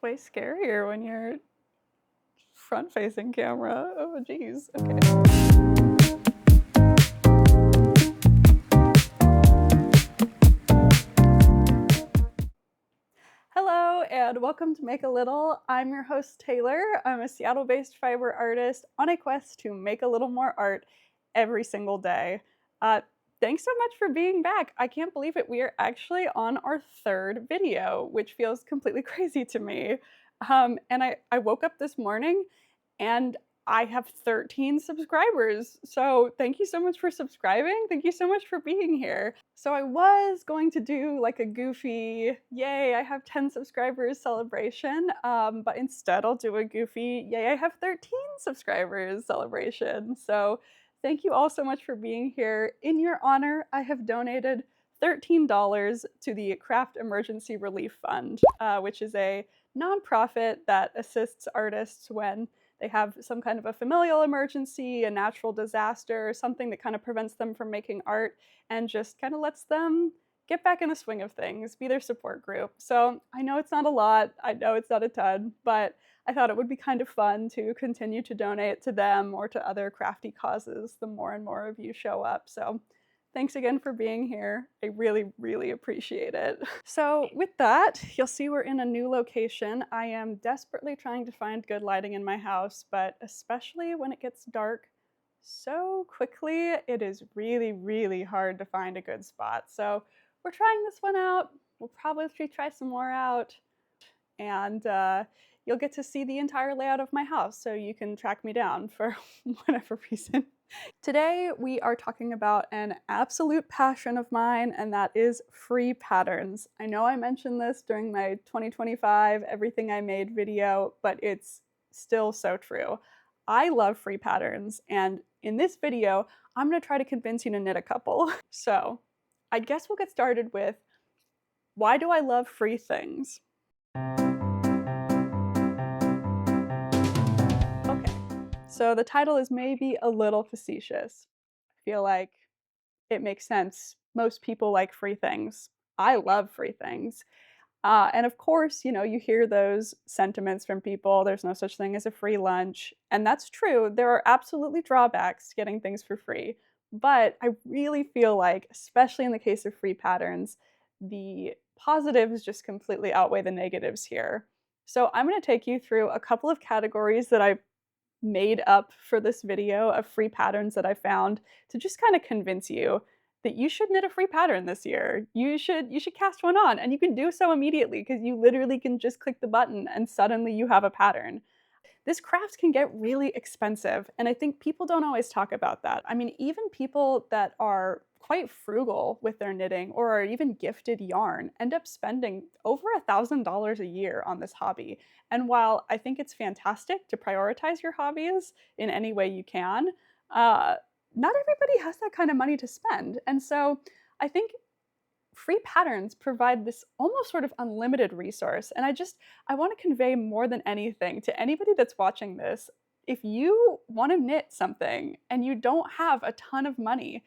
way scarier when you're front-facing camera. Oh, geez. Okay. Hello, and welcome to Make a Little. I'm your host, Taylor. I'm a Seattle-based fiber artist on a quest to make a little more art every single day. Thanks so much for being back. I can't believe it. We are actually on our third video, which feels completely crazy to me. And I woke up this morning and I have 13 subscribers. So thank you so much for subscribing. Thank you so much for being here. So I was going to do like a goofy, yay, I have 10 subscribers celebration. But instead I'll do a goofy, yay, I have 13 subscribers celebration. So thank you all so much for being here. In your honor, I have donated $13 to the Craft Emergency Relief Fund, which is a nonprofit that assists artists when they have some kind of a familial emergency, a natural disaster, something that kind of prevents them from making art and just kind of lets them get back in the swing of things, be their support group. So I know it's not a lot, I know it's not a ton, but I thought it would be kind of fun to continue to donate to them or to other crafty causes the more and more of you show up. So thanks again for being here. I really, really appreciate it. So with that, you'll see we're in a new location. I am desperately trying to find good lighting in my house, but especially when it gets dark so quickly, it is really, really hard to find a good spot. So we're trying this one out. We'll probably try some more out. And you'll get to see the entire layout of my house, so you can track me down for whatever reason. Today, we are talking about an absolute passion of mine, and that is free patterns. I know I mentioned this during my 2025 Everything I Made video, but it's still so true. I love free patterns, and in this video, I'm going to try to convince you to knit a couple. So, I guess we'll get started with, why do I love free things? Okay, so the title is maybe a little facetious. I feel like it makes sense. Most people like free things. I love free things. And of course, you hear those sentiments from people, there's no such thing as a free lunch. And that's true. There are absolutely drawbacks to getting things for free. But I really feel like, especially in the case of free patterns, the positives just completely outweigh the negatives here. So I'm going to take you through a couple of categories that I made up for this video of free patterns that I found to just kind of convince you that you should knit a free pattern this year. You should cast one on, and you can do so immediately because you literally can just click the button and suddenly you have a pattern. This craft can get really expensive, and I think people don't always talk about that. I mean, even people that are quite frugal with their knitting or are even gifted yarn end up spending over $1,000 a year on this hobby. And while I think it's fantastic to prioritize your hobbies in any way you can, not everybody has that kind of money to spend. And so I think free patterns provide this almost sort of unlimited resource. And I want to convey more than anything to anybody that's watching this. If you want to knit something and you don't have a ton of money,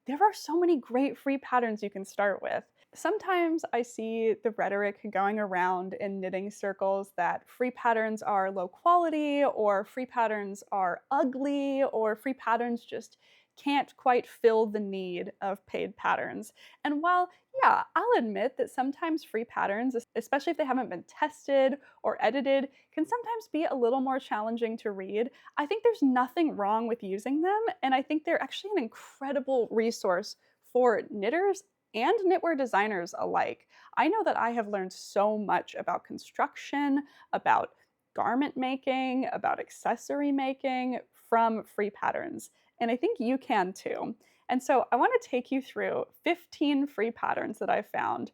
there are so many great free patterns you can start with. Sometimes I see the rhetoric going around in knitting circles that free patterns are low quality, or free patterns are ugly, or free patterns just can't quite fill the need of paid patterns. And while, yeah, I'll admit that sometimes free patterns, especially if they haven't been tested or edited, can sometimes be a little more challenging to read, I think there's nothing wrong with using them, and I think they're actually an incredible resource for knitters and knitwear designers alike. I know that I have learned so much about construction, about garment making, about accessory making from free patterns, and I think you can too. And so I want to take you through 15 free patterns that I found.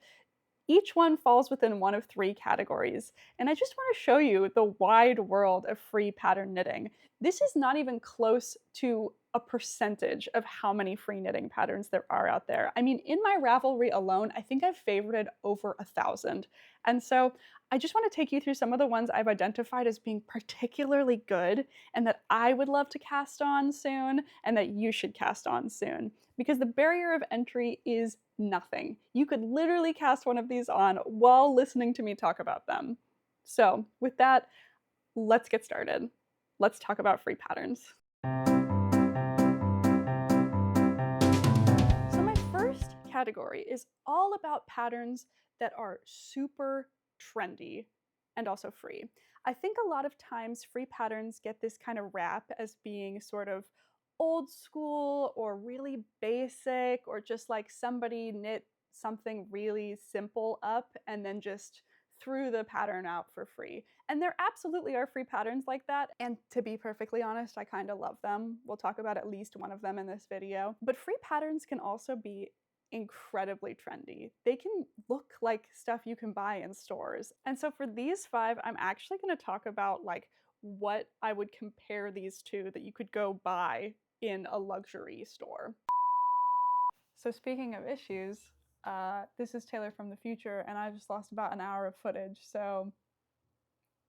Each one falls within one of three categories, and I just want to show you the wide world of free pattern knitting. This is not even close to a percentage of how many free knitting patterns there are out there. I mean, in my Ravelry alone, I think I've favorited over 1,000. And so I just want to take you through some of the ones I've identified as being particularly good and that I would love to cast on soon and that you should cast on soon. Because the barrier of entry is nothing. You could literally cast one of these on while listening to me talk about them. So with that, let's get started. Let's talk about free patterns. So my first category is all about patterns that are super trendy and also free. I think a lot of times free patterns get this kind of rap as being sort of old school or really basic, or just like somebody knit something really simple up and then just threw the pattern out for free. And there absolutely are free patterns like that. And to be perfectly honest, I kind of love them. We'll talk about at least one of them in this video. But free patterns can also be incredibly trendy. They can look like stuff you can buy in stores. And so for these 5, I'm actually going to talk about like what I would compare these to that you could go buy in a luxury store. So speaking of issues, this is Taylor from the future, and I just lost about an hour of footage. So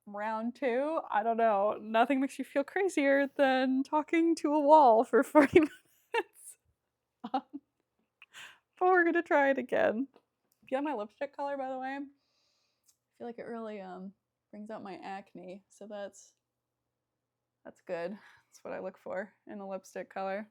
round 2, I don't know. Nothing makes you feel crazier than talking to a wall for 40 minutes. But we're gonna try it again. Do you have my lipstick color, by the way? I feel like it really brings out my acne, so that's good. That's what I look for in a lipstick color.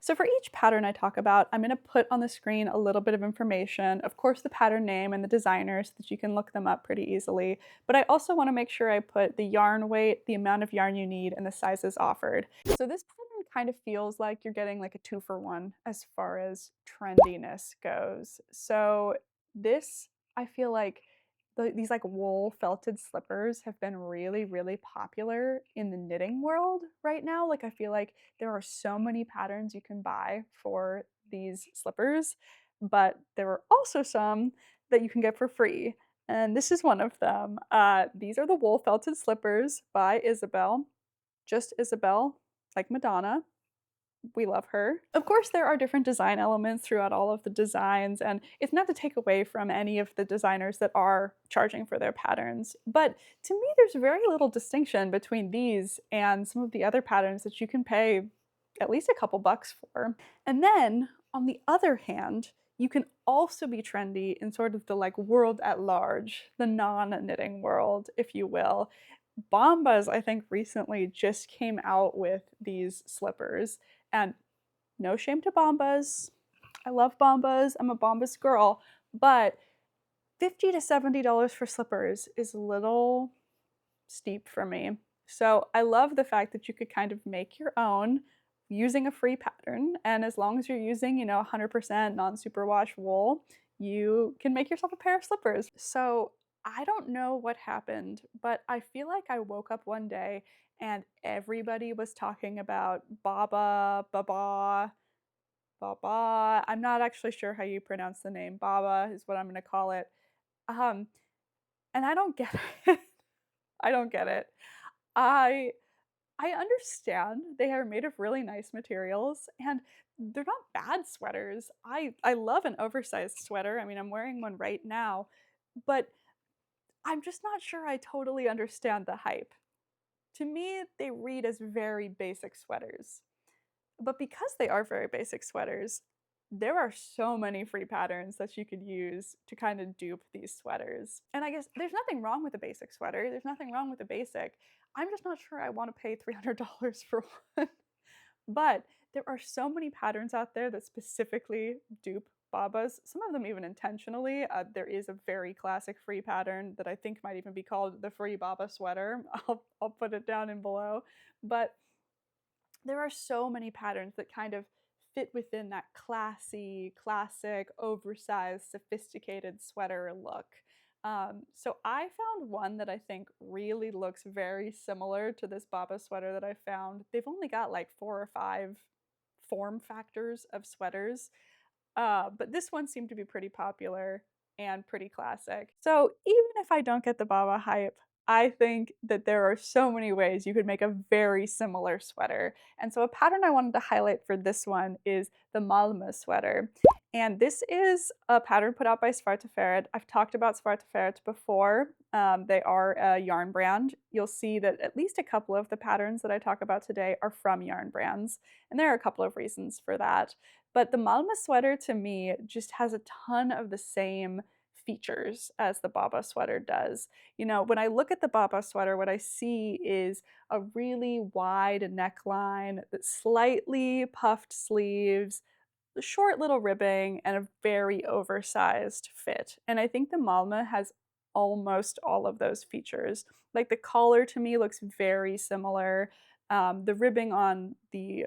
So for each pattern I talk about, I'm going to put on the screen a little bit of information, of course the pattern name and the designer so that you can look them up pretty easily, but I also want to make sure I put the yarn weight, the amount of yarn you need, and the sizes offered. So this pattern kind of feels like you're getting like a 2-for-1 as far as trendiness goes. So this, I feel like these like wool felted slippers have been really, really popular in the knitting world right now. Like I feel like there are so many patterns you can buy for these slippers, but there are also some that you can get for free. And this is one of them. These are the wool felted slippers by Isabel. Just Isabel, like Madonna. We love her. Of course, there are different design elements throughout all of the designs, and it's not to take away from any of the designers that are charging for their patterns, but to me, there's very little distinction between these and some of the other patterns that you can pay at least a couple bucks for. And then, on the other hand, you can also be trendy in sort of the like world at large, the non-knitting world, if you will. Bombas, I think, recently just came out with these slippers. And no shame to Bombas. I love Bombas. I'm a Bombas girl. But $50 to $70 for slippers is a little steep for me. So I love the fact that you could kind of make your own using a free pattern. And as long as you're using, 100% non-superwash wool, you can make yourself a pair of slippers. So I don't know what happened, but I feel like I woke up one day and everybody was talking about Baba. I'm not actually sure how you pronounce the name. Baba is what I'm going to call it. And I don't get it. I don't get it. I understand they are made of really nice materials and they're not bad sweaters. I love an oversized sweater. I mean, I'm wearing one right now, but I'm just not sure I totally understand the hype. To me, they read as very basic sweaters. But because they are very basic sweaters, there are so many free patterns that you could use to kind of dupe these sweaters. And I guess there's nothing wrong with a basic sweater. There's nothing wrong with a basic. I'm just not sure I want to pay $300 for one. But there are so many patterns out there that specifically dupe Babas, some of them even intentionally. There is a very classic free pattern that I think might even be called the Free Baba Sweater. I'll put it down in below. But there are so many patterns that kind of fit within that classy, classic, oversized, sophisticated sweater look. So I found one that I think really looks very similar to this Baba sweater that I found. They've only got like 4 or 5 form factors of sweaters, but this one seemed to be pretty popular and pretty classic. So even if I don't get the Baba hype, I think that there are so many ways you could make a very similar sweater. And so a pattern I wanted to highlight for this one is the Malmö sweater. And this is a pattern put out by Svartafärd. I've talked about Svartafärd before. They are a yarn brand. You'll see that at least a couple of the patterns that I talk about today are from yarn brands. And there are a couple of reasons for that. But the Malmö sweater to me just has a ton of the same features as the Baba sweater does. You know, when I look at the Baba sweater, what I see is a really wide neckline, slightly puffed sleeves, short little ribbing, and a very oversized fit. And I think the Malma has almost all of those features. Like the collar to me looks very similar. The ribbing on the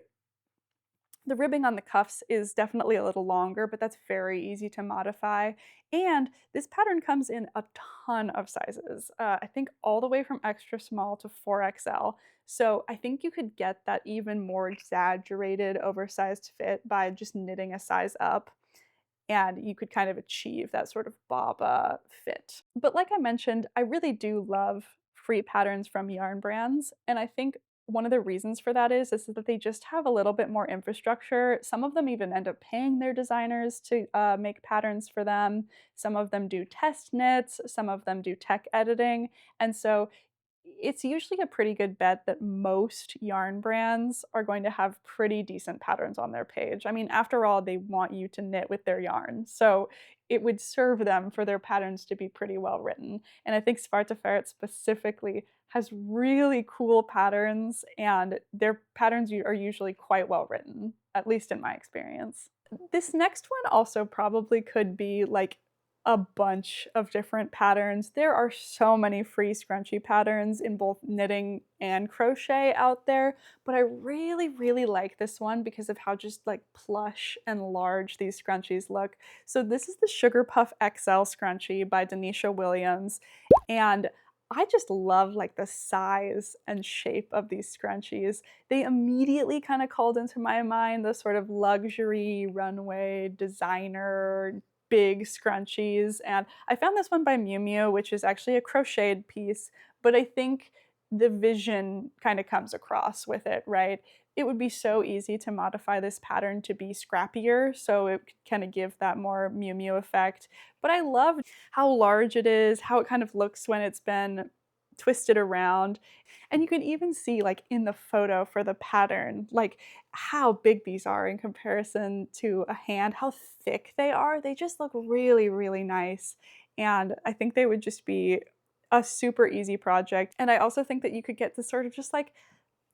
ribbing on the cuffs is definitely a little longer, but that's very easy to modify. And this pattern comes in a ton of sizes. I think all the way from extra small to 4XL. So I think you could get that even more exaggerated, oversized fit by just knitting a size up, and you could kind of achieve that sort of Baba fit. But like I mentioned, I really do love free patterns from yarn brands, and I think one of the reasons for that is that they just have a little bit more infrastructure. Some of them even end up paying their designers to make patterns for them. Some of them do test knits, some of them do tech editing, and so it's usually a pretty good bet that most yarn brands are going to have pretty decent patterns on their page. I mean, after all, they want you to knit with their yarn, so it would serve them for their patterns to be pretty well written. And I think Svarte Ferret specifically has really cool patterns, and their patterns are usually quite well written, at least in my experience. This next one also probably could be like a bunch of different patterns. There are so many free scrunchie patterns in both knitting and crochet out there, but I really, really like this one because of how just like plush and large these scrunchies look. So this is the Sugar Puff XL scrunchie by Denisha Williams, and I just love like the size and shape of these scrunchies. They immediately kind of called into my mind the sort of luxury runway designer big scrunchies. And I found this one by Miu Miu, which is actually a crocheted piece, but I think the vision kind of comes across with it, right? It would be so easy to modify this pattern to be scrappier, so it could kind of give that more Miu Miu effect. But I love how large it is, how it kind of looks when it's been twisted around. And you can even see like in the photo for the pattern, like how big these are in comparison to a hand, how thick they are. They just look really, really nice. And I think they would just be a super easy project. And I also think that you could get this sort of just like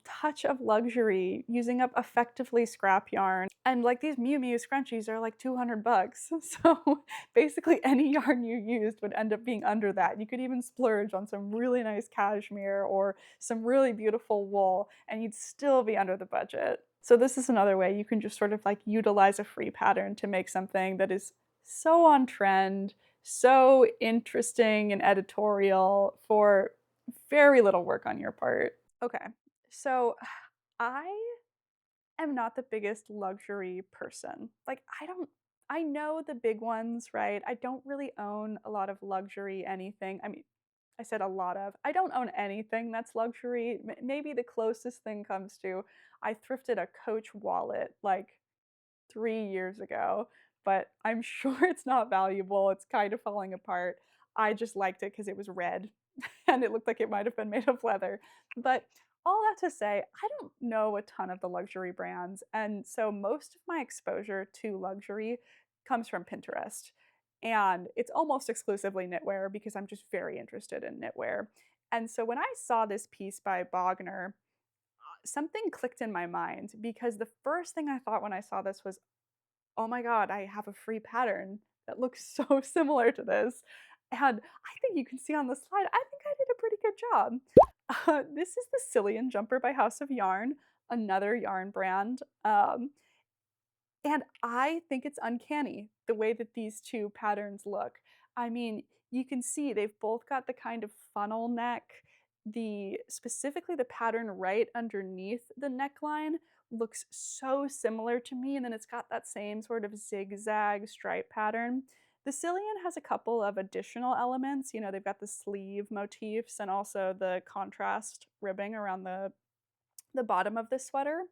touch of luxury using up effectively scrap yarn. And like these Miu Miu scrunchies are like 200 bucks. So basically any yarn you used would end up being under that. You could even splurge on some really nice cashmere or some really beautiful wool and you'd still be under the budget. So this is another way you can just sort of like utilize a free pattern to make something that is so on trend, so interesting and editorial for very little work on your part. Okay, so I am not the biggest luxury person. Like, I know the big ones, right? I don't really own a lot of luxury anything. I mean, I said a lot of. I don't own anything that's luxury. Maybe the closest thing comes to I thrifted a Coach wallet like 3 years ago, but I'm sure it's not valuable. It's kind of falling apart. I just liked it because it was red and it looked like it might have been made of leather. But all that to say, I don't know a ton of the luxury brands. And so most of my exposure to luxury comes from Pinterest. And it's almost exclusively knitwear because I'm just very interested in knitwear. And so when I saw this piece by Bogner, something clicked in my mind because the first thing I thought when I saw this was, oh my god, I have a free pattern that looks so similar to this. And I think you can see on the slide, I think I did a pretty good job. This is the Cillian Jumper by House of Yarn, another yarn brand. And I think it's uncanny the way that these two patterns look. I mean, you can see they've both got the kind of funnel neck. Specifically the pattern right underneath the neckline looks so similar to me, and then it's got that same sort of zigzag stripe pattern. The Cillian has a couple of additional elements. You know, they've got the sleeve motifs and also the contrast ribbing around the bottom of the sweater.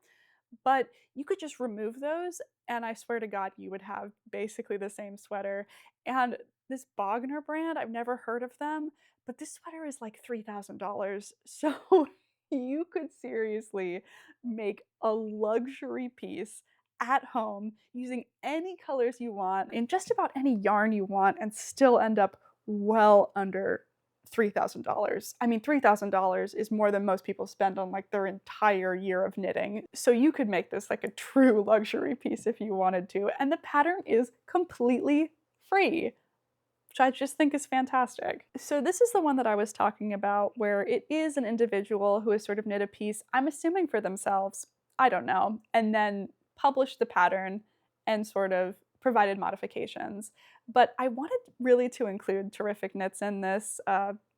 But you could just remove those, and I swear to God, you would have basically the same sweater. And this Bogner brand, I've never heard of them, but this sweater is like $3,000. So you could seriously make a luxury piece at home using any colors you want in just about any yarn you want and still end up well under $3,000. I mean, $3,000 is more than most people spend on like their entire year of knitting. So you could make this like a true luxury piece if you wanted to. And the pattern is completely free, which I just think is fantastic. So this is the one that I was talking about where it is an individual who has sort of knit a piece, I'm assuming for themselves, I don't know, and then published the pattern and sort of provided modifications. But I wanted really to include Terrific Knits in this.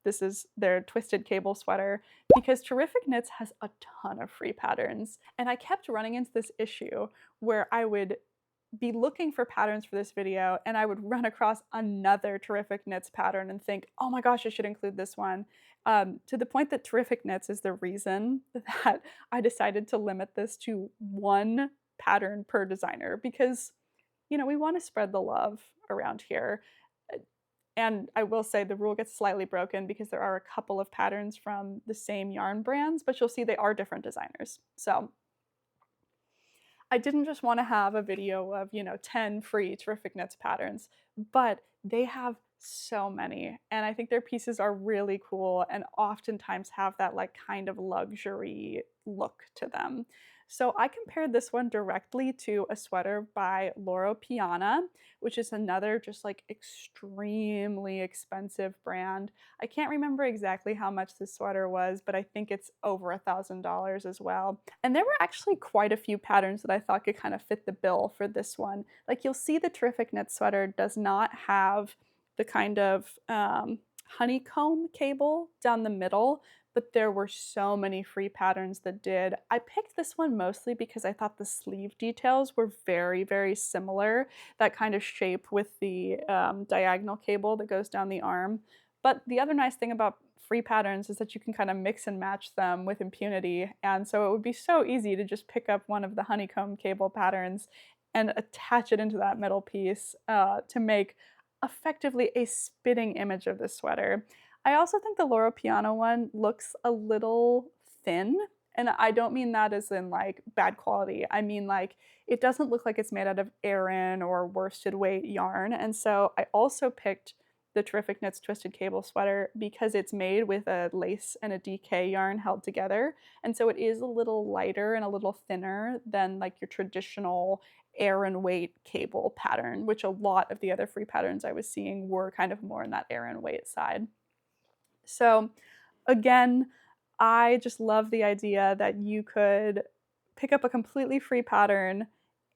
This is their Twisted Cable sweater because Terrific Knits has a ton of free patterns. And I kept running into this issue where I would be looking for patterns for this video and I would run across another Terrific Knits pattern and think, oh my gosh, I should include this one. To the point that Terrific Knits is the reason that I decided to limit this to one pattern per designer because, you know, we want to spread the love around here. And I will say the rule gets slightly broken because there are a couple of patterns from the same yarn brands, but you'll see they are different designers. So I didn't just want to have a video of, you know, 10 free Terrific Knits patterns, but they have so many. And I think their pieces are really cool and oftentimes have that like kind of luxury look to them. So I compared this one directly to a sweater by Loro Piana, which is another just like extremely expensive brand. I can't remember exactly how much this sweater was, but I think it's over $1,000 as well. And there were actually quite a few patterns that I thought could kind of fit the bill for this one. Like you'll see the Terrific Knit sweater does not have the kind of honeycomb cable down the middle, but there were so many free patterns that did. I picked this one mostly because I thought the sleeve details were very, very similar, that kind of shape with the diagonal cable that goes down the arm. But the other nice thing about free patterns is that you can kind of mix and match them with impunity, and so it would be so easy to just pick up one of the honeycomb cable patterns and attach it into that middle piece to make effectively a spitting image of this sweater. I also think the Loro Piana one looks a little thin, and I don't mean that as in like bad quality. I mean like it doesn't look like it's made out of Aran or worsted weight yarn, and so I also picked the Terrific Knits Twisted Cable sweater because it's made with a lace and a DK yarn held together, and so it is a little lighter and a little thinner than like your traditional Aran weight cable pattern, which a lot of the other free patterns I was seeing were kind of more in that Aran weight side. So again, I just love the idea that you could pick up a completely free pattern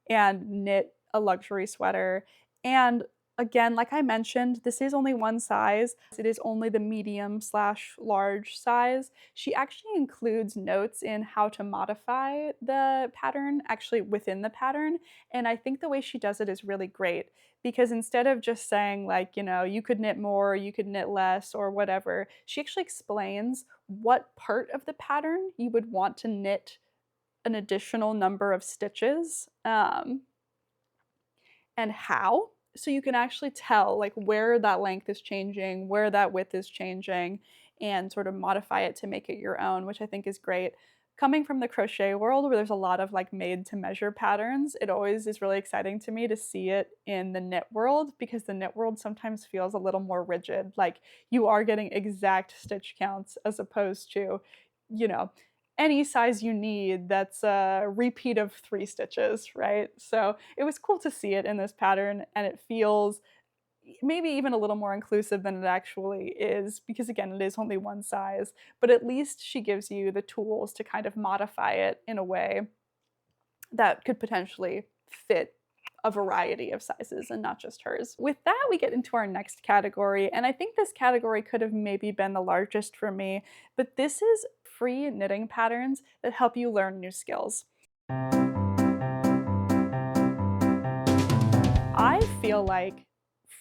and knit a luxury sweater. And again, like I mentioned, this is only one size. It is only the medium/large size. She actually includes notes in how to modify the pattern actually within the pattern. And I think the way she does it is really great because instead of just saying like, you know, you could knit more, you could knit less or whatever, she actually explains what part of the pattern you would want to knit an additional number of stitches and how. So you can actually tell like where that length is changing, where that width is changing, and sort of modify it to make it your own, which I think is great. Coming from the crochet world where there's a lot of like made to measure patterns, it always is really exciting to me to see it in the knit world because the knit world sometimes feels a little more rigid. Like you are getting exact stitch counts as opposed to, you know, any size you need that's a repeat of 3 stitches, right? So it was cool to see it in this pattern, and it feels maybe even a little more inclusive than it actually is because again it is only one size, but at least she gives you the tools to kind of modify it in a way that could potentially fit a variety of sizes and not just hers. With that, we get into our next category, and I think this category could have maybe been the largest for me, but this is free knitting patterns that help you learn new skills. I feel like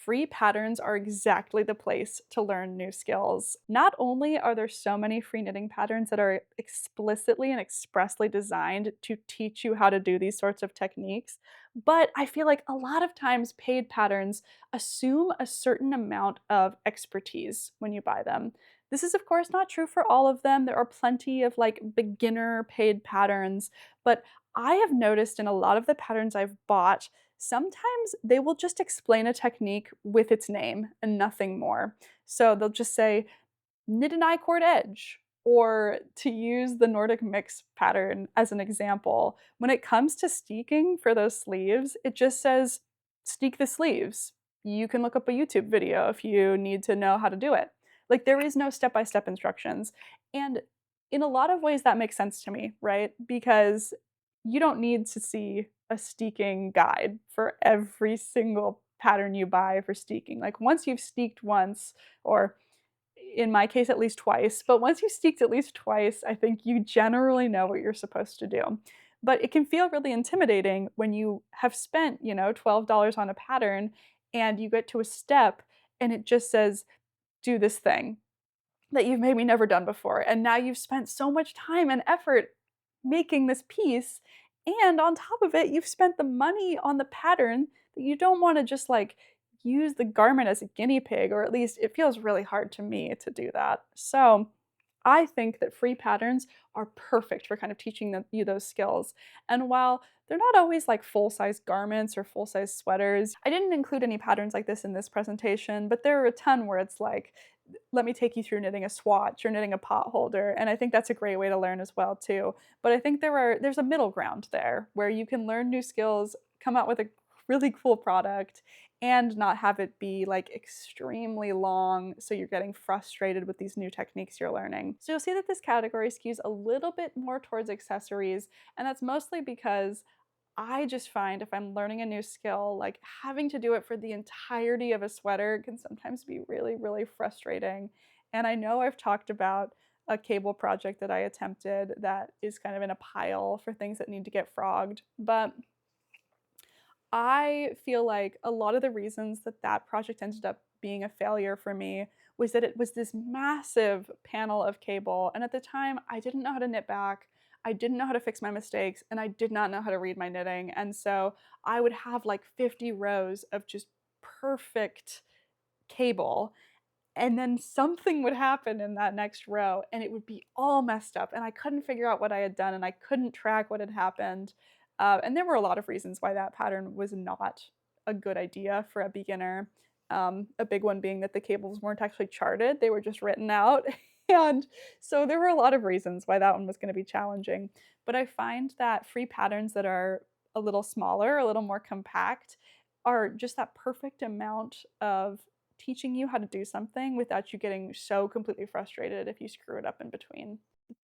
Free patterns are exactly the place to learn new skills. Not only are there so many free knitting patterns that are explicitly and expressly designed to teach you how to do these sorts of techniques, but I feel like a lot of times paid patterns assume a certain amount of expertise when you buy them. This is, of course, not true for all of them. There are plenty of like beginner paid patterns, but I have noticed in a lot of the patterns I've bought, sometimes they will just explain a technique with its name and nothing more. So they'll just say, knit an I-cord edge, or to use the Nordic mix pattern as an example, when it comes to steeking for those sleeves, it just says steek the sleeves. You can look up a YouTube video if you need to know how to do it. Like there is no step-by-step instructions. And in a lot of ways that makes sense to me, right? Because you don't need to see a steeking guide for every single pattern you buy for steeking. Like once you've steeked once, or in my case at least twice, but once you've steeked at least twice, I think you generally know what you're supposed to do. But it can feel really intimidating when you have spent, $12 on a pattern and you get to a step and it just says, do this thing that you've maybe never done before. And now you've spent so much time and effort making this piece. And on top of it, you've spent the money on the pattern that you don't want to just like use the garment as a guinea pig, or at least it feels really hard to me to do that. So I think that free patterns are perfect for kind of teaching you those skills. And while they're not always like full-size garments or full-size sweaters, I didn't include any patterns like this in this presentation, but there are a ton where it's like, let me take you through knitting a swatch or knitting a pot holder, and I think that's a great way to learn as well too. But I think there's a middle ground there where you can learn new skills, come out with a really cool product, and not have it be like extremely long so you're getting frustrated with these new techniques you're learning. So you'll see that this category skews a little bit more towards accessories, and that's mostly because I just find if I'm learning a new skill, like having to do it for the entirety of a sweater can sometimes be really, really frustrating. And I know I've talked about a cable project that I attempted that is kind of in a pile for things that need to get frogged, but I feel like a lot of the reasons that that project ended up being a failure for me was that it was this massive panel of cable, and at the time, I didn't know how to knit back, I didn't know how to fix my mistakes, and I did not know how to read my knitting, and so I would have like 50 rows of just perfect cable, and then something would happen in that next row and it would be all messed up and I couldn't figure out what I had done and I couldn't track what had happened. And there were a lot of reasons why that pattern was not a good idea for a beginner. A big one being that the cables weren't actually charted, they were just written out. And so there were a lot of reasons why that one was going to be challenging. But I find that free patterns that are a little smaller, a little more compact, are just that perfect amount of teaching you how to do something without you getting so completely frustrated if you screw it up in between.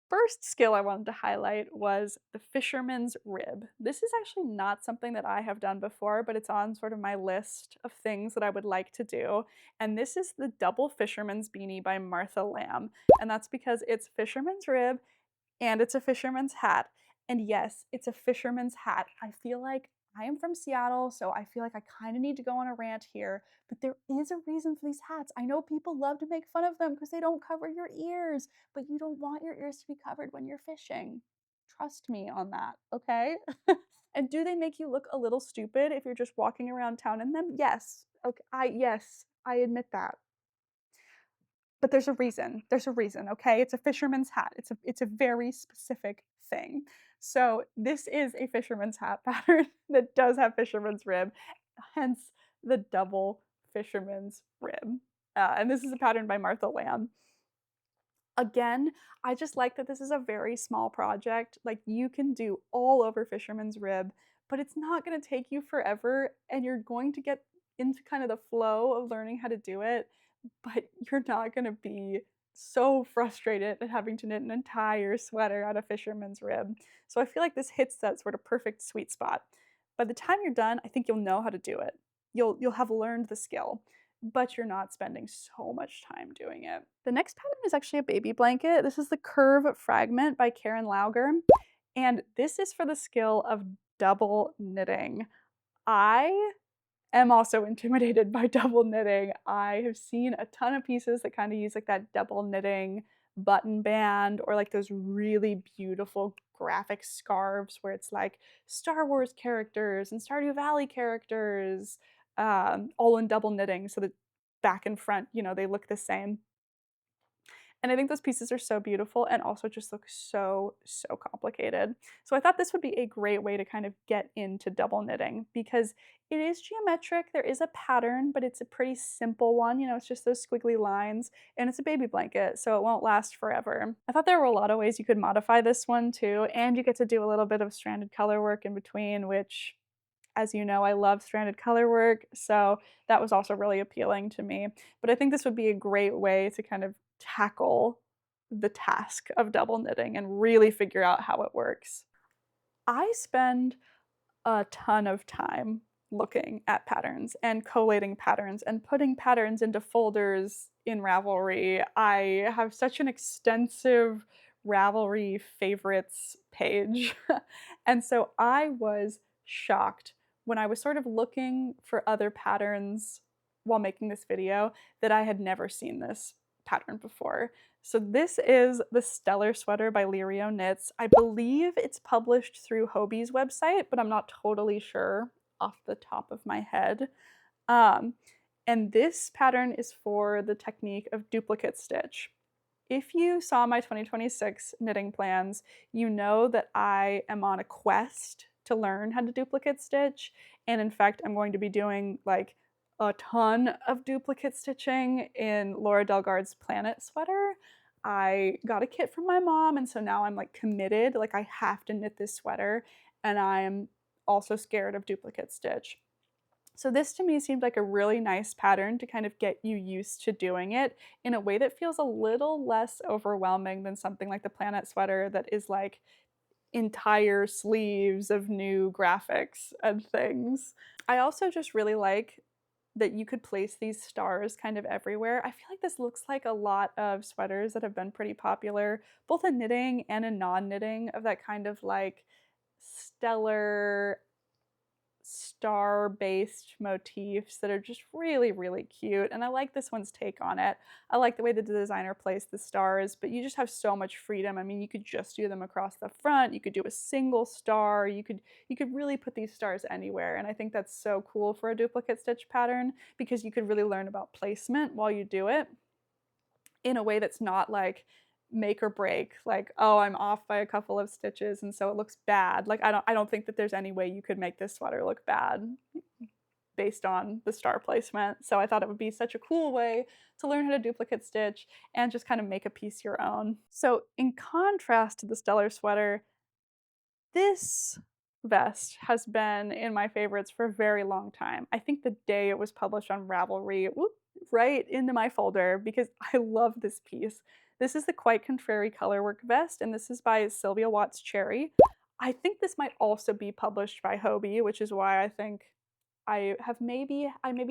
First skill I wanted to highlight was the fisherman's rib. This is actually not something that I have done before, but it's on sort of my list of things that I would like to do. And this is the double fisherman's beanie by Martha Lamb. And that's because it's fisherman's rib and it's a fisherman's hat. And yes, it's a fisherman's hat. I feel like I am from Seattle, so I feel like I kind of need to go on a rant here, but there is a reason for these hats. I know people love to make fun of them because they don't cover your ears, but you don't want your ears to be covered when you're fishing. Trust me on that, okay? And do they make you look a little stupid if you're just walking around town in them? Yes. Okay. Yes, I admit that. But there's a reason. There's a reason, okay? It's a fisherman's hat. It's a very specific thing. So this is a fisherman's hat pattern that does have fisherman's rib, hence the double fisherman's rib. And this is a pattern by Martha Lamb. Again, I just like that this is a very small project. Like you can do all over fisherman's rib, but it's not going to take you forever and you're going to get into kind of the flow of learning how to do it, but you're not going to be so frustrated at having to knit an entire sweater out of fisherman's rib. So I feel like this hits that sort of perfect sweet spot. By the time you're done, I think you'll know how to do it. You'll have learned the skill, but you're not spending so much time doing it. The next pattern is actually a baby blanket. This is the Curve Fragment by Karen Lauger, and this is for the skill of double knitting. I am also intimidated by double knitting. I have seen a ton of pieces that kind of use like that double knitting button band or like those really beautiful graphic scarves where it's like Star Wars characters and Stardew Valley characters, all in double knitting so that back and front, you know, they look the same. And I think those pieces are so beautiful and also just look so, so complicated. So I thought this would be a great way to kind of get into double knitting because it is geometric. There is a pattern, but it's a pretty simple one. You know, it's just those squiggly lines and it's a baby blanket, so it won't last forever. I thought there were a lot of ways you could modify this one too, and you get to do a little bit of stranded color work in between, which, as you know, I love stranded color work, so that was also really appealing to me. But I think this would be a great way to kind of tackle the task of double knitting and really figure out how it works. I spend a ton of time looking at patterns and collating patterns and putting patterns into folders in Ravelry. I have such an extensive Ravelry favorites page. And so I was shocked when I was sort of looking for other patterns while making this video that I had never seen this pattern before. So this is the Stellar Sweater by Lirio Knits. I believe it's published through Hobie's website, but I'm not totally sure off the top of my head. Um, and this pattern is for the technique of duplicate stitch. If you saw my 2026 knitting plans, you know that I am on a quest to learn how to duplicate stitch. And in fact, I'm going to be doing like a ton of duplicate stitching in Laura Delgard's Planet sweater. I got a kit from my mom, and so now I'm like committed, like I have to knit this sweater, and I'm also scared of duplicate stitch. So this to me seemed like a really nice pattern to kind of get you used to doing it in a way that feels a little less overwhelming than something like the Planet sweater that is like entire sleeves of new graphics and things. I also just really like that you could place these stars kind of everywhere. I feel like this looks like a lot of sweaters that have been pretty popular, both in knitting and in non-knitting, of that kind of like stellar star-based motifs that are just really, really cute. And I like this one's take on it. I like the way the designer placed the stars, but you just have so much freedom. I mean, you could just do them across the front, you could do a single star, you could really put these stars anywhere. And I think that's so cool for a duplicate stitch pattern because you could really learn about placement while you do it in a way that's not like make or break, like, oh, I'm off by a couple of stitches and so it looks bad. Like I don't think that there's any way you could make this sweater look bad based on the star placement. So I thought it would be such a cool way to learn how to duplicate stitch and just kind of make a piece your own. So in contrast to the Stellar Sweater, this vest has been in my favorites for a very long time. I think the day it was published on Ravelry, whoop, right into my folder because I love this piece. This is the Quite Contrary Colorwork vest, and this is by Sylvia Watts Cherry. I think this might also be published by Hobie, which is why I think I maybe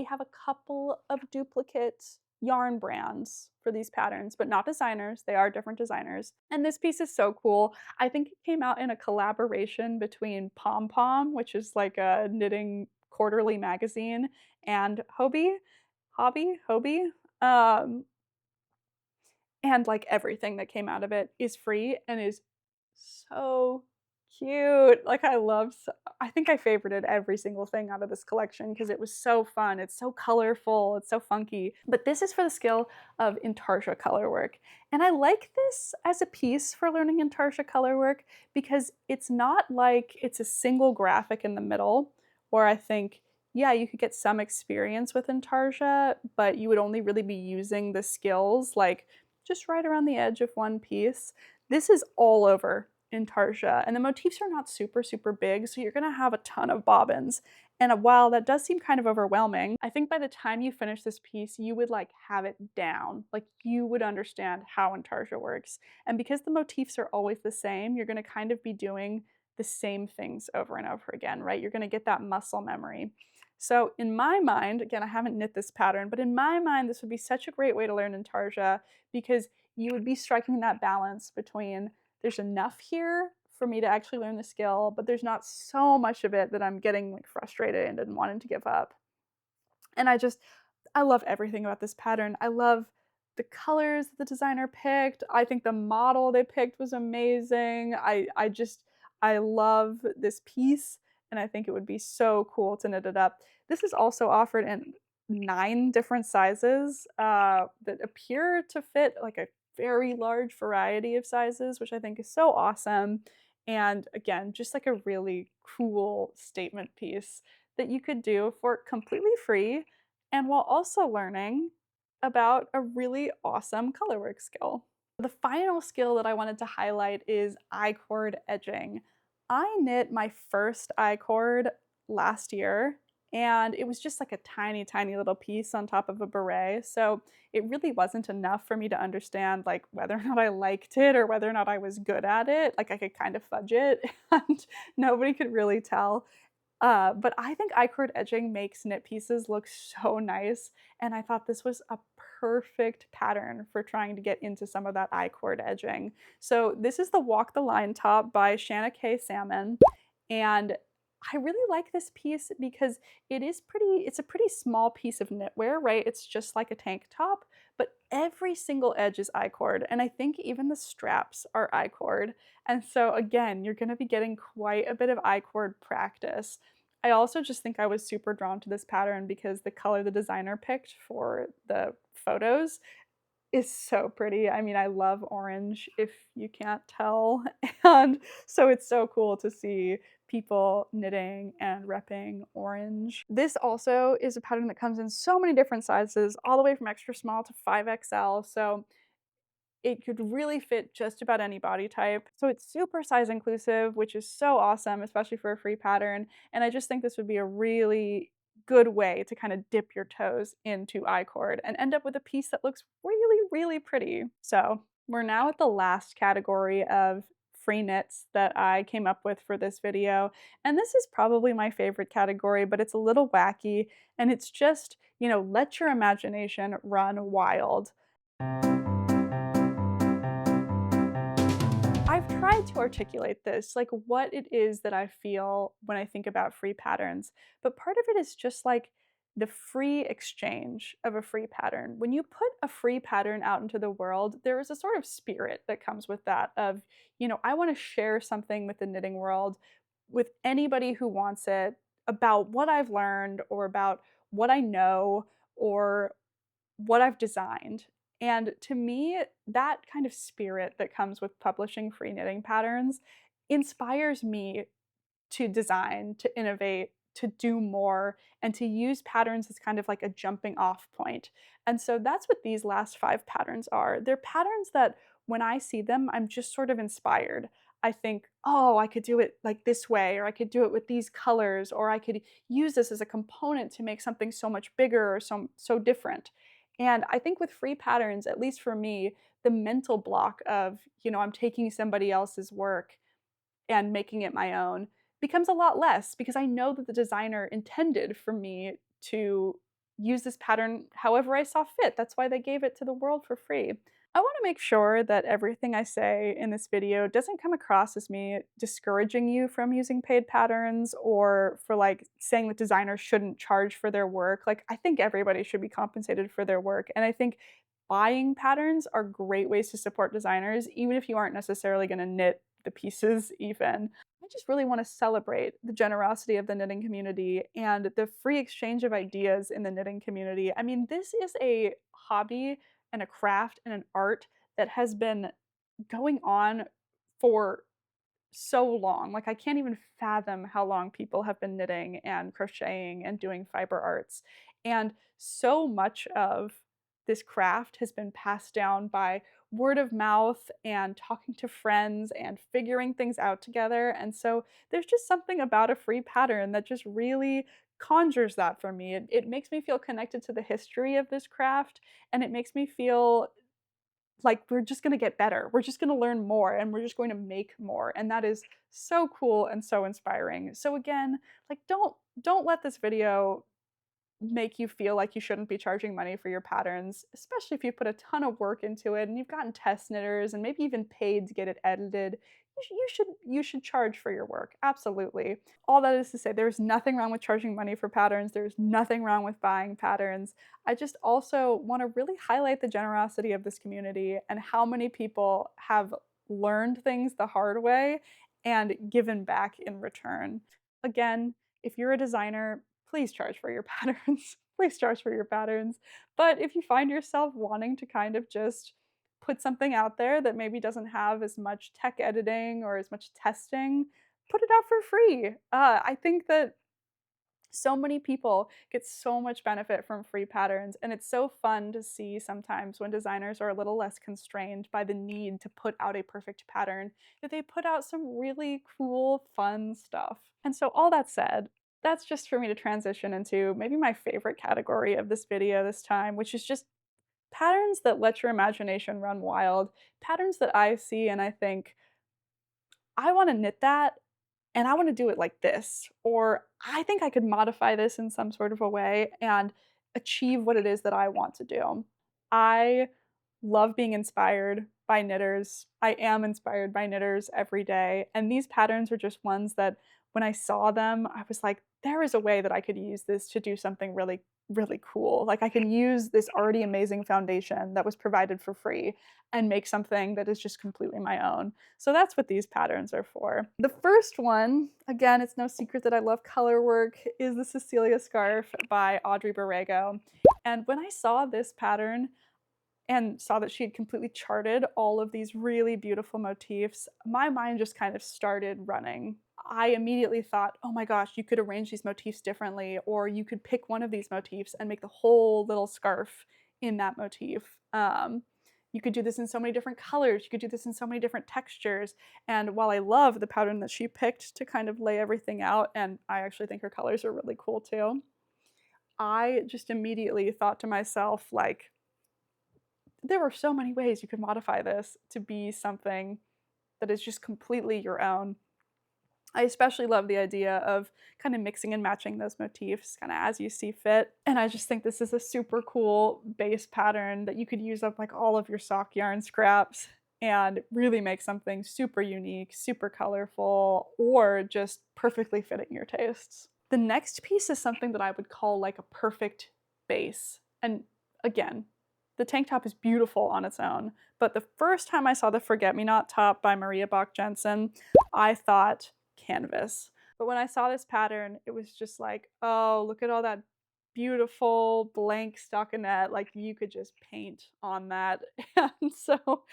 have a couple of duplicate yarn brands for these patterns, but not designers. They are different designers. And this piece is so cool. I think it came out in a collaboration between Pom Pom, which is like a knitting quarterly magazine, and Hobie. Um, and like everything that came out of it is free and is so cute. Like I think I favorited every single thing out of this collection because it was so fun. It's so colorful, it's so funky. But this is for the skill of intarsia colorwork. And I like this as a piece for learning intarsia colorwork because it's not like it's a single graphic in the middle, or I think, yeah, you could get some experience with intarsia, but you would only really be using the skills like just right around the edge of one piece. This is all over intarsia, and the motifs are not super, super big, so you're gonna have a ton of bobbins. And while that does seem kind of overwhelming, I think by the time you finish this piece, you would like have it down. Like you would understand how intarsia works. And because the motifs are always the same, you're gonna kind of be doing the same things over and over again, right? You're gonna get that muscle memory. So in my mind, again, I haven't knit this pattern, but in my mind, this would be such a great way to learn intarsia because you would be striking that balance between there's enough here for me to actually learn the skill, but there's not so much of it that I'm getting like frustrated and wanting to give up. And I love everything about this pattern. I love the colors the designer picked. I think the model they picked was amazing. I love this piece, and I think it would be so cool to knit it up. This is also offered in 9 different sizes, that appear to fit, like, a very large variety of sizes, which I think is so awesome, and again, just, like, a really cool statement piece that you could do for completely free and while also learning about a really awesome colorwork skill. The final skill that I wanted to highlight is I-cord edging. I knit my first I-cord last year, and it was just like a tiny, tiny little piece on top of a beret, so it really wasn't enough for me to understand, like, whether or not I liked it or whether or not I was good at it. Like, I could kind of fudge it, and nobody could really tell. But I think I-cord edging makes knit pieces look so nice, and I thought this was a perfect pattern for trying to get into some of that I-cord edging. So this is the Walk the Line top by Shanna K. Salmon, and I really like this piece because it's a pretty small piece of knitwear, right? It's just like a tank top, but every single edge is I-cord, and I think even the straps are I-cord. And so again, you're gonna be getting quite a bit of I-cord practice. I also just think I was super drawn to this pattern because the color the designer picked for the photos is so pretty. I mean, I love orange, if you can't tell, and so it's so cool to see people knitting and repping orange. This also is a pattern that comes in so many different sizes, all the way from extra small to 5XL, so it could really fit just about any body type. So it's super size inclusive, which is so awesome, especially for a free pattern. And I just think this would be a really good way to kind of dip your toes into I-cord and end up with a piece that looks really, really pretty. So we're now at the last category of free knits that I came up with for this video. And this is probably my favorite category, but it's a little wacky and it's just, let your imagination run wild. I've tried to articulate this, like what it is that I feel when I think about free patterns, but part of it is just like the free exchange of a free pattern. When you put a free pattern out into the world, there is a sort of spirit that comes with that of, I want to share something with the knitting world with anybody who wants it about what I've learned or about what I know or what I've designed. And to me, that kind of spirit that comes with publishing free knitting patterns inspires me to design, to innovate, to do more, and to use patterns as kind of like a jumping off point. And so that's what these last 5 patterns are. They're patterns that when I see them, I'm just sort of inspired. I think, oh, I could do it like this way, or I could do it with these colors, or I could use this as a component to make something so much bigger or so different. And I think with free patterns, at least for me, the mental block of, I'm taking somebody else's work and making it my own becomes a lot less because I know that the designer intended for me to use this pattern however I saw fit. That's why they gave it to the world for free. I want to make sure that everything I say in this video doesn't come across as me discouraging you from using paid patterns or for like saying that designers shouldn't charge for their work. Like, I think everybody should be compensated for their work. And I think buying patterns are great ways to support designers, even if you aren't necessarily going to knit the pieces even. I just really want to celebrate the generosity of the knitting community and the free exchange of ideas in the knitting community. I mean, this is a hobby and a craft and an art that has been going on for so long. Like, I can't even fathom how long people have been knitting and crocheting and doing fiber arts. And so much of this craft has been passed down by word of mouth and talking to friends and figuring things out together. And so there's just something about a free pattern that just really conjures that for me. It makes me feel connected to the history of this craft, and it makes me feel like we're just going to get better. We're just going to learn more and we're just going to make more. And that is so cool and so inspiring. So again, like don't let this video make you feel like you shouldn't be charging money for your patterns, especially if you put a ton of work into it and you've gotten test knitters and maybe even paid to get it edited. you should charge for your work. Absolutely. All that is to say, there's nothing wrong with charging money for patterns. There's nothing wrong with buying patterns. I just also want to really highlight the generosity of this community and how many people have learned things the hard way and given back in return. Again, if you're a designer, please charge for your patterns. Please charge for your patterns. But if you find yourself wanting to kind of just put something out there that maybe doesn't have as much tech editing or as much testing, put it out for free. I think that so many people get so much benefit from free patterns, and it's so fun to see sometimes when designers are a little less constrained by the need to put out a perfect pattern, that they put out some really cool, fun stuff. And so, all that said, that's just for me to transition into maybe my favorite category of this video this time, which is just patterns that let your imagination run wild, patterns that I see and I think, I want to knit that and I want to do it like this, or I think I could modify this in some sort of a way and achieve what it is that I want to do. I love being inspired by knitters. I am inspired by knitters every day. And these patterns are just ones that when I saw them, I was like, there is a way that I could use this to do something really, really cool. Like I can use this already amazing foundation that was provided for free and make something that is just completely my own. So that's what these patterns are for. The first one, again, it's no secret that I love color work, is the Cecilia scarf by Audrey Borrego. And when I saw this pattern, and saw that she had completely charted all of these really beautiful motifs, my mind just kind of started running. I immediately thought, oh my gosh, you could arrange these motifs differently, or you could pick one of these motifs and make the whole little scarf in that motif. You could do this in so many different colors. You could do this in so many different textures. And while I love the pattern that she picked to kind of lay everything out, and I actually think her colors are really cool too, I just immediately thought to myself, like, there were so many ways you could modify this to be something that is just completely your own. I especially love the idea of kind of mixing and matching those motifs kind of as you see fit. And I just think this is a super cool base pattern that you could use up like all of your sock yarn scraps and really make something super unique, super colorful, or just perfectly fitting your tastes. The next piece is something that I would call like a perfect base. And again, the tank top is beautiful on its own, but the first time I saw the Forget Me Not top by Maria Bach Jensen, I thought canvas. But when I saw this pattern, it was just like, oh, look at all that beautiful blank stockinette. Like you could just paint on that. And so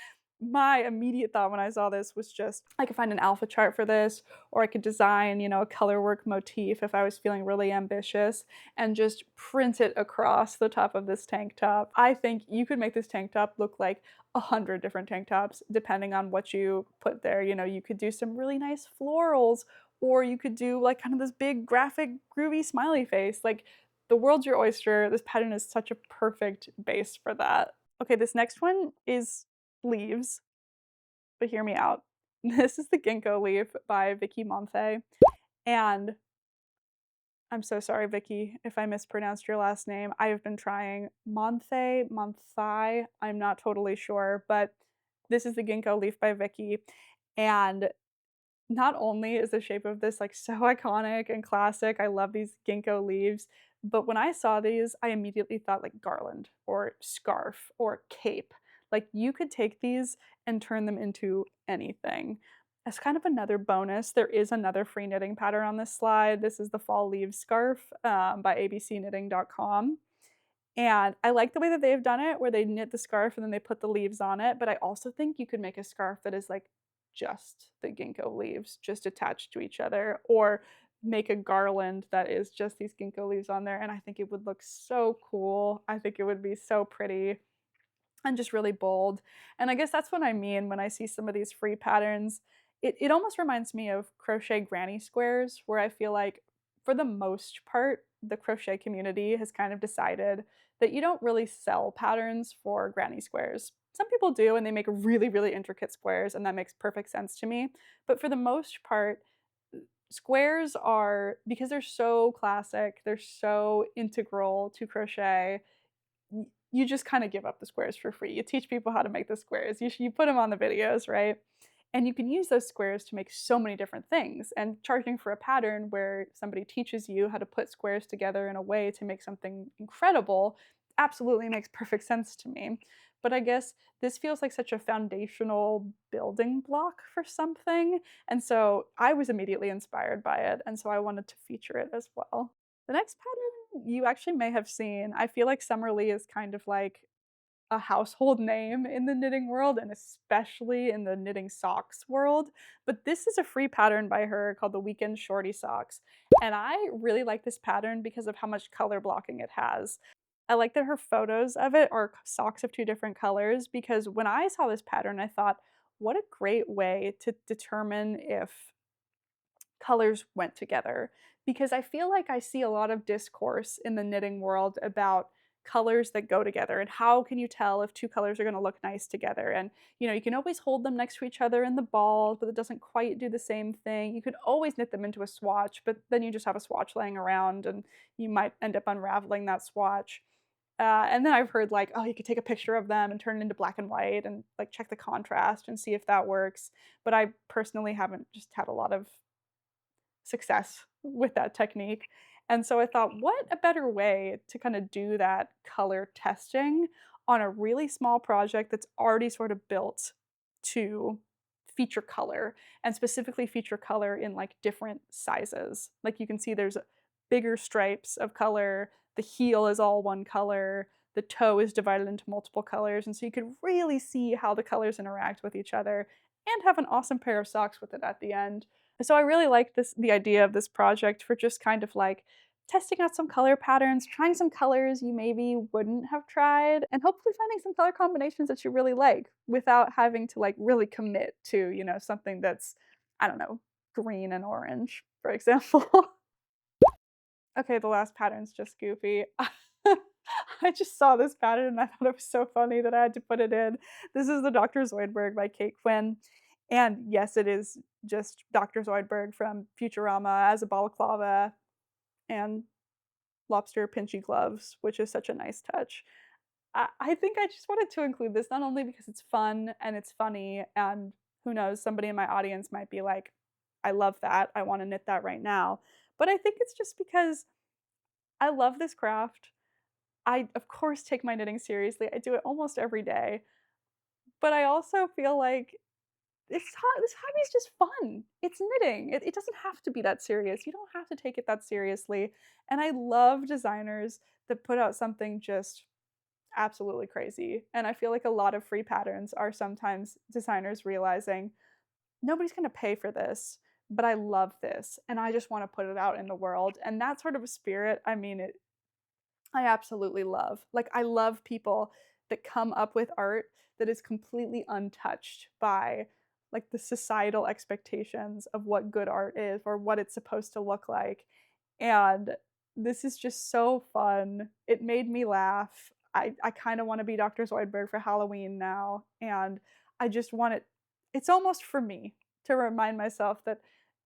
my immediate thought when I saw this was just, I could find an alpha chart for this, or I could design, a color work motif if I was feeling really ambitious and just print it across the top of this tank top. I think you could make this tank top look like 100 different tank tops depending on what you put there. You could do some really nice florals, or you could do like kind of this big graphic groovy smiley face. Like the world's your oyster. This pattern is such a perfect base for that. Okay, this next one is leaves, but hear me out. This is the Ginkgo leaf by Vicky Monthe, and I'm so sorry, Vicky, if I mispronounced your last name. I have been trying Monthai, I'm not totally sure, but this is the Ginkgo leaf by Vicky, and not only is the shape of this like so iconic and classic, I love these ginkgo leaves, but when I saw these, I immediately thought like garland or scarf or cape. Like you could take these and turn them into anything. As kind of another bonus, there is another free knitting pattern on this slide. This is the Fall Leaves Scarf by abcknitting.com. And I like the way that they've done it, where they knit the scarf and then they put the leaves on it. But I also think you could make a scarf that is like just the ginkgo leaves, just attached to each other, or make a garland that is just these ginkgo leaves on there. And I think it would look so cool. I think it would be so pretty and just really bold. And I guess that's what I mean when I see some of these free patterns. It almost reminds me of crochet granny squares, where I feel like for the most part, the crochet community has kind of decided that you don't really sell patterns for granny squares. Some people do, and they make really, really intricate squares, and that makes perfect sense to me. But for the most part, squares are, because they're so classic, they're so integral to crochet, you just kind of give up the squares for free. You teach people how to make the squares. You put them on the videos, right? And you can use those squares to make so many different things. And charging for a pattern where somebody teaches you how to put squares together in a way to make something incredible absolutely makes perfect sense to me. But I guess this feels like such a foundational building block for something. And so I was immediately inspired by it. And so I wanted to feature it as well. The next pattern you actually may have seen. I feel like Summerlee is kind of like a household name in the knitting world and especially in the knitting socks world. But this is a free pattern by her called the Weekend Shorty Socks. And I really like this pattern because of how much color blocking it has. I like that her photos of it are socks of two different colors because when I saw this pattern, I thought, what a great way to determine if colors went together. Because I feel like I see a lot of discourse in the knitting world about colors that go together and how can you tell if two colors are going to look nice together. And you can always hold them next to each other in the ball, but it doesn't quite do the same thing. You could always knit them into a swatch, but then you just have a swatch laying around and you might end up unraveling that swatch. And then I've heard like, oh, you could take a picture of them and turn it into black and white and like check the contrast and see if that works. But I personally haven't just had a lot of success with that technique. And so I thought, what a better way to kind of do that color testing on a really small project that's already sort of built to feature color and specifically feature color in like different sizes. Like you can see there's bigger stripes of color, the heel is all one color, the toe is divided into multiple colors. And so you could really see how the colors interact with each other and have an awesome pair of socks with it at the end. So I really like the idea of this project for just kind of like testing out some color patterns, trying some colors you maybe wouldn't have tried, and hopefully finding some color combinations that you really like without having to like really commit to, something that's, I don't know, green and orange, for example. Okay, the last pattern's just goofy. I just saw this pattern and I thought it was so funny that I had to put it in. This is the Dr. Zoidberg by Kate Quinn. And yes, it is just Dr. Zoidberg from Futurama as a balaclava and lobster pinchy gloves, which is such a nice touch. I think I just wanted to include this not only because it's fun and it's funny, and who knows, somebody in my audience might be like, I love that, I want to knit that right now. But I think it's just because I love this craft. I, of course, take my knitting seriously. I do it almost every day. But I also feel like this hobby is just fun. It's knitting. It doesn't have to be that serious. You don't have to take it that seriously. And I love designers that put out something just absolutely crazy. And I feel like a lot of free patterns are sometimes designers realizing nobody's going to pay for this, but I love this and I just want to put it out in the world. And that sort of a spirit, I mean, I absolutely love. Like, I love people that come up with art that is completely untouched by like the societal expectations of what good art is or what it's supposed to look like. And this is just so fun. It made me laugh. I kind of want to be Dr. Zoidberg for Halloween now. And I just want it, it's almost for me to remind myself that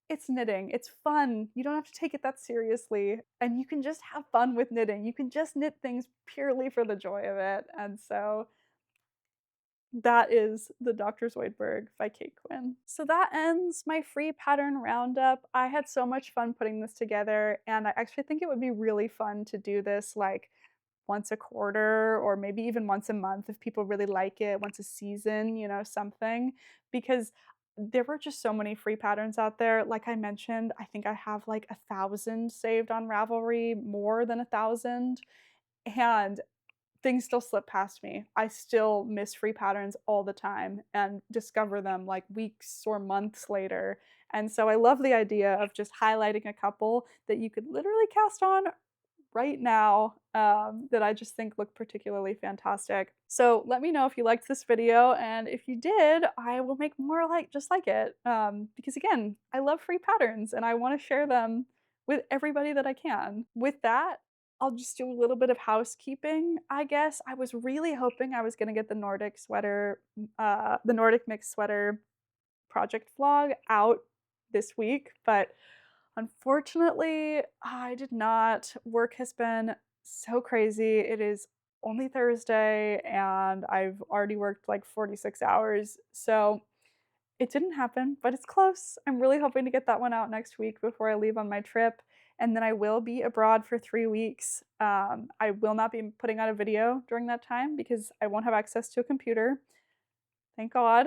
it's knitting. It's fun. You don't have to take it that seriously. And you can just have fun with knitting. You can just knit things purely for the joy of it. And so that is the Dr. Zoidberg by Kate Quinn. So that ends my free pattern roundup. I had so much fun putting this together, and I actually think it would be really fun to do this like once a quarter or maybe even once a month if people really like it, once a season, something. Because there were just so many free patterns out there. Like I mentioned, I think I have like 1,000 saved on Ravelry, more than 1,000. And things still slip past me. I still miss free patterns all the time and discover them like weeks or months later. And so I love the idea of just highlighting a couple that you could literally cast on right now that I just think look particularly fantastic. So let me know if you liked this video, and if you did, I will make more just like it. Because again, I love free patterns and I want to share them with everybody that I can. With that, I'll just do a little bit of housekeeping, I guess. I was really hoping I was going to get the Nordic sweater, the Nordic mix sweater project vlog out this week, but unfortunately, I did not. Work has been so crazy. It is only Thursday and I've already worked like 46 hours. So It didn't happen, but it's close. I'm really hoping to get that one out next week before I leave on my trip, and then I will be abroad for 3 weeks. I will not be putting out a video during that time because I won't have access to a computer. Thank God.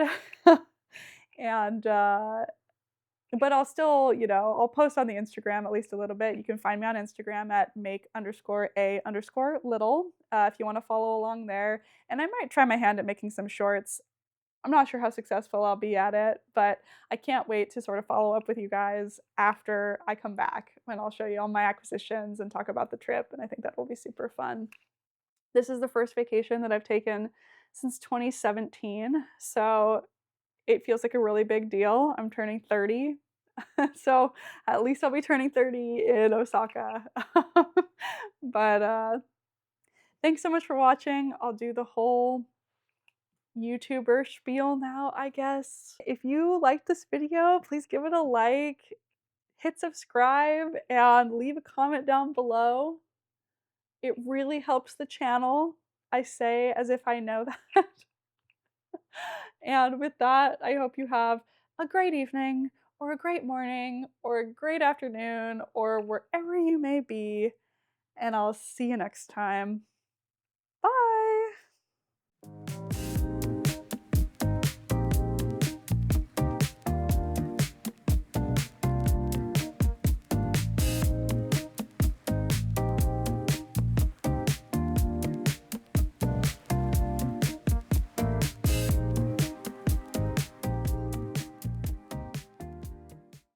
And, but I'll still, I'll post on the Instagram at least a little bit. You can find me on Instagram at make_a_little if you want to follow along there. And I might try my hand at making some shorts. I'm not sure how successful I'll be at it, but I can't wait to sort of follow up with you guys after I come back when I'll show you all my acquisitions and talk about the trip. And I think that will be super fun. This is the first vacation that I've taken since 2017. So it feels like a really big deal. I'm turning 30. So at least I'll be turning 30 in Osaka. But thanks so much for watching. I'll do the whole YouTuber spiel now, I guess. If you liked this video, please give it a like, hit subscribe, and leave a comment down below. It really helps the channel. I say as if I know that. And with that, I hope you have a great evening, or a great morning, or a great afternoon, or wherever you may be, and I'll see you next time.